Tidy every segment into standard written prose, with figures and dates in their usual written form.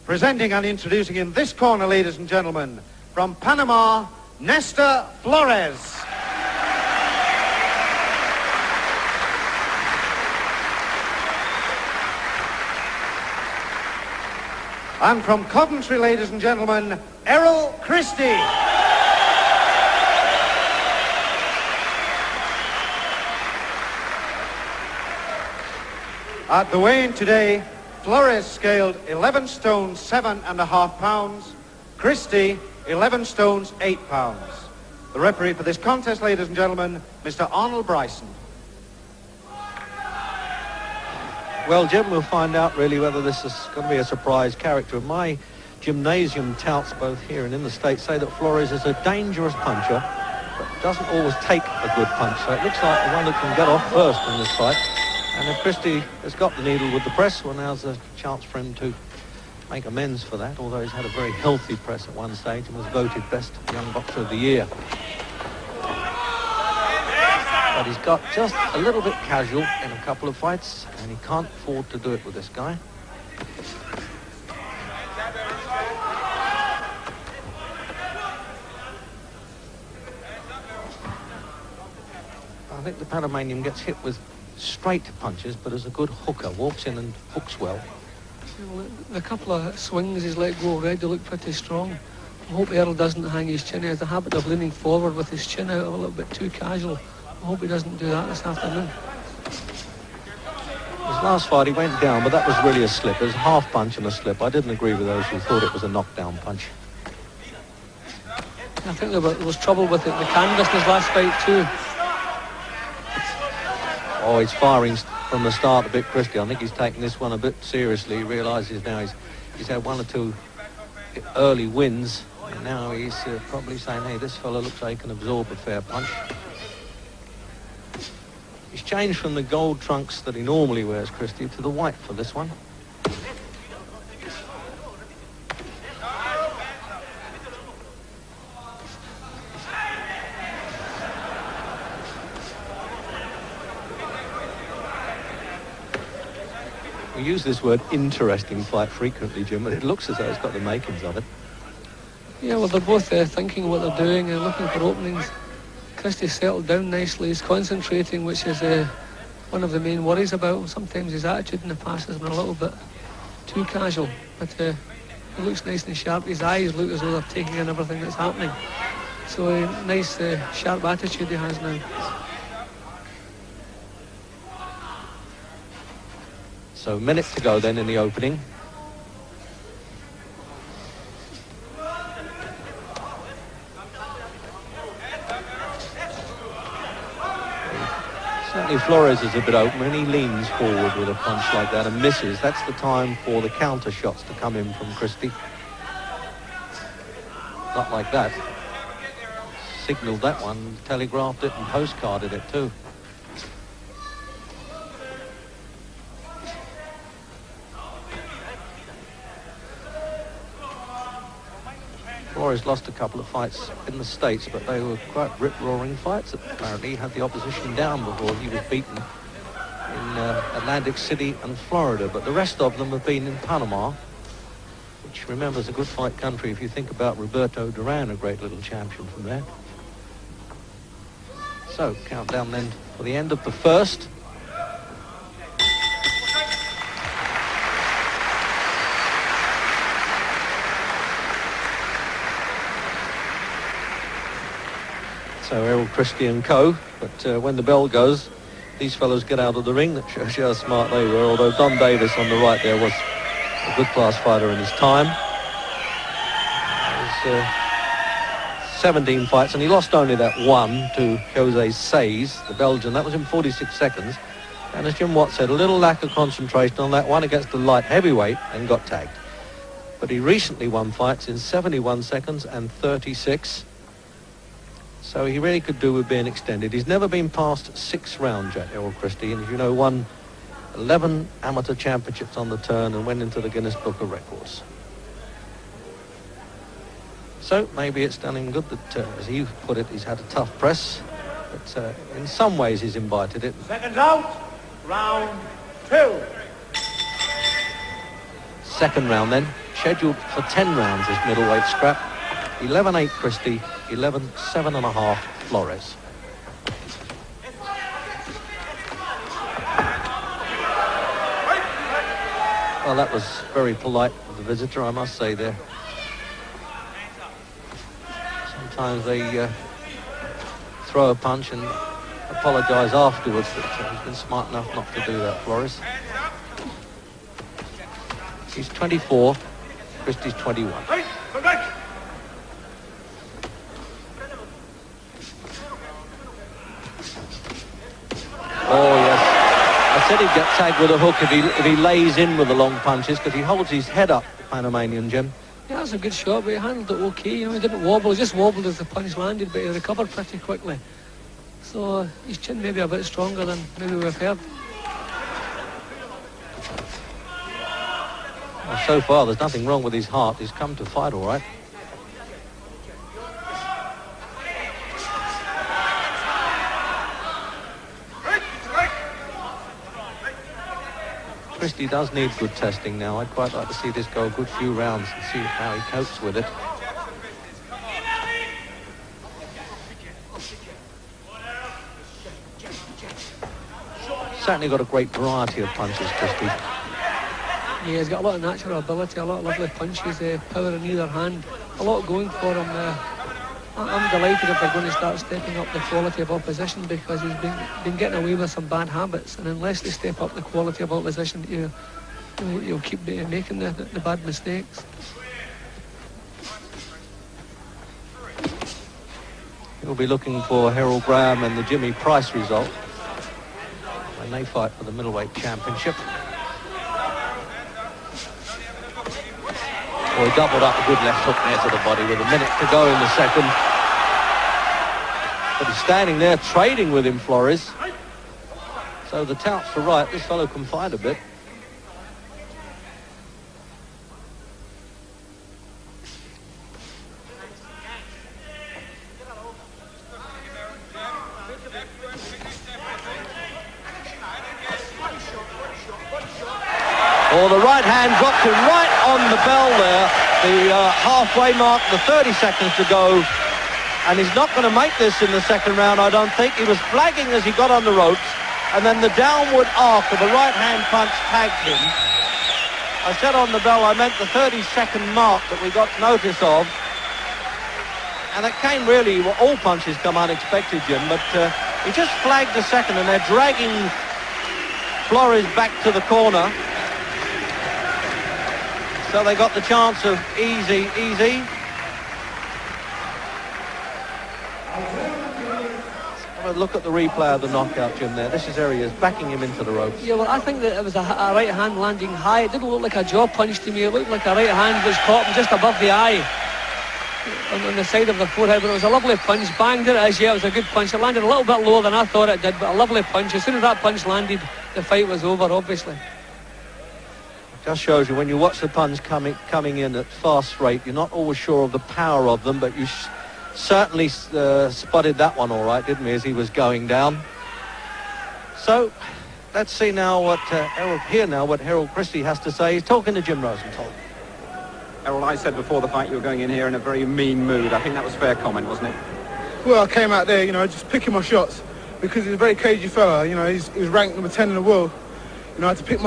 Presenting and introducing in this corner, ladies and gentlemen, from Panama, Nestor Flores. And from Coventry, ladies and gentlemen, Errol Christie. At the weigh-in today, Flores scaled 11 stones 7.5 pounds, Christie 11 stones 8 pounds. The referee for this contest, ladies and gentlemen, Mr. Arnold Bryson. Well, Jim, we'll find out really whether this is going to be a surprise character. My gymnasium touts, both here and in the States, say that Flores is a dangerous puncher, but doesn't always take a good punch. So it looks like the one that can get off first in this fight. And if Christie has got the needle with the press, well, now's a chance for him to make amends for that, although he's had a very healthy press at one stage and was voted best young boxer of the year. But he's got just a little bit casual in a couple of fights, and he can't afford to do it with this guy. I think the Panamanian gets hit with straight punches, but is a good hooker, walks in and hooks well. Well, the couple of swings he's let go already look pretty strong. I hope Errol doesn't hang his chin. He has the habit of leaning forward with his chin out a little bit too casual. I hope he doesn't do that this afternoon. His last fight he went down, but that was really a slip. It was a half punch and a slip. I didn't agree with those who thought it was a knockdown punch. I think there was trouble with the canvas in his last fight too. Oh, he's firing from the start a bit, Christie. I think he's taking this one a bit seriously. He realises now he's had one or two early wins, and now he's probably saying, hey, this fella looks like he can absorb a fair punch. He's changed from the gold trunks that he normally wears, Christie, to the white for this one. We use this word interesting fight frequently, Jim, but it looks as though it's got the makings of it. Yeah, well, they're both thinking what they're doing and looking for openings. Christie's settled down nicely. He's concentrating, which is one of the main worries about him. Sometimes his attitude in the past has been a little bit too casual, but he looks nice and sharp. His eyes look as though they're taking in everything that's happening. So a nice, sharp attitude he has now. So a minute to go then in the opening. Certainly Flores is a bit open. When he leans forward with a punch like that and misses, that's the time for the counter shots to come in from Christie. Not like that. Signalled that one, telegraphed it and postcarded it too. Flores lost a couple of fights in the States, but they were quite rip-roaring fights. Apparently he had the opposition down before he was beaten in Atlantic City and Florida, but the rest of them have been in Panama, which, remember, is a good fight country if you think about Roberto Duran, a great little champion from there. So, countdown then for the end of the first. So Errol Christie and co, but when the bell goes, these fellows get out of the ring. That shows you how smart they were, although Don Davis on the right there was a good class fighter in his time. It was 17 fights, and he lost only that one to Jose Saez, the Belgian. That was in 46 seconds. And as Jim Watt said, a little lack of concentration on that one against the light heavyweight and got tagged. But he recently won fights in 71 seconds and 36. So he really could do with being extended. He's never been past 6 rounds yet, Errol Christie, and as you know, won 11 amateur championships on the turn and went into the Guinness Book of Records. So maybe it's done him good that, as he put it, he's had a tough press, but in some ways he's invited it. Seconds out, round 2. Second round then. scheduled for 10 rounds, this middleweight scrap. 11-8 Christie, 11-7.5 Flores. Well, that was very polite of the visitor, I must say there. Sometimes they throw a punch and apologise afterwards, but he's been smart enough not to do that, Flores. He's 24, Christie's 21. Oh, yes. I said he'd get tagged with a hook if he lays in with the long punches, because he holds his head up, the Panamanian, Jim. Yeah, that's a good shot, but he handled it okay. You know, he didn't wobble, he just wobbled as the punch landed, but he recovered pretty quickly. So his chin may be a bit stronger than maybe we've heard. Well, so far, there's nothing wrong with his heart. He's come to fight all right. Christie does need good testing now. I'd quite like to see this go a good few rounds and see how he copes with it. Certainly got a great variety of punches, Christie. Yeah, he's got a lot of natural ability, a lot of lovely punches, power in either hand, a lot going for him. I'm delighted if they're going to start stepping up the quality of opposition, because he's been getting away with some bad habits, and unless they step up the quality of opposition, you'll keep making the bad mistakes. He'll be looking for Errol Graham and the Jimmy Price result when they fight for the middleweight championship. Well, he doubled up a good left hook there to the body with a minute to go in the second. But he's standing there trading with him, Flores. So the touts are right. This fellow can fight a bit. Oh, the right hand dropped him right on the bell there. The halfway mark, the 30 seconds to go. And he's not going to make this in the second round, I don't think. He was flagging as he got on the ropes. And then the downward arc of the right hand punch tagged him. I said on the bell I meant the 30-second mark that we got notice of. And it came really, well, all punches come unexpected, Jim. But he just flagged a second, and they're dragging Flores back to the corner. So they got the chance of easy. Have a look at the replay of the knockout, Jim, there. This is areas backing him into the ropes. Yeah, well, I think that it was a right hand landing high. It didn't look like a jaw punch to me. It looked like a right hand was caught him just above the eye on the side of the forehead. But it was a lovely punch. Banged it as, yeah, it was a good punch. It landed a little bit lower than I thought it did, but a lovely punch. As soon as that punch landed, the fight was over, obviously. Just shows you when you watch the punch coming in at fast rate, you're not always sure of the power of them, but you certainly spotted that one all right, didn't we, as he was going down. So let's see now what Errol Christie has to say. He's talking to Jim Rosenthal. Errol, I said before the fight you were going in here in a very mean mood. I think that was a fair comment, wasn't it? Well, I came out there, you know, just picking my shots, because he's a very cagey fella. You know, he was ranked number 10 in the world. You know, I had to pick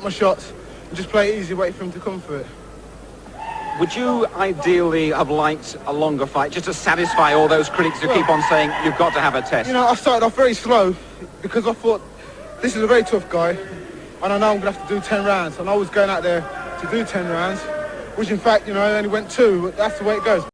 my shots and just play it easy, wait for him to come for it. Would you ideally have liked a longer fight, just to satisfy all those critics who keep on saying you've got to have a test? You know, I started off very slow because I thought this is a very tough guy, and I know I'm going to have to do 10 rounds. And I was going out there to do 10 rounds, which in fact, you know, I only went 2, but that's the way it goes.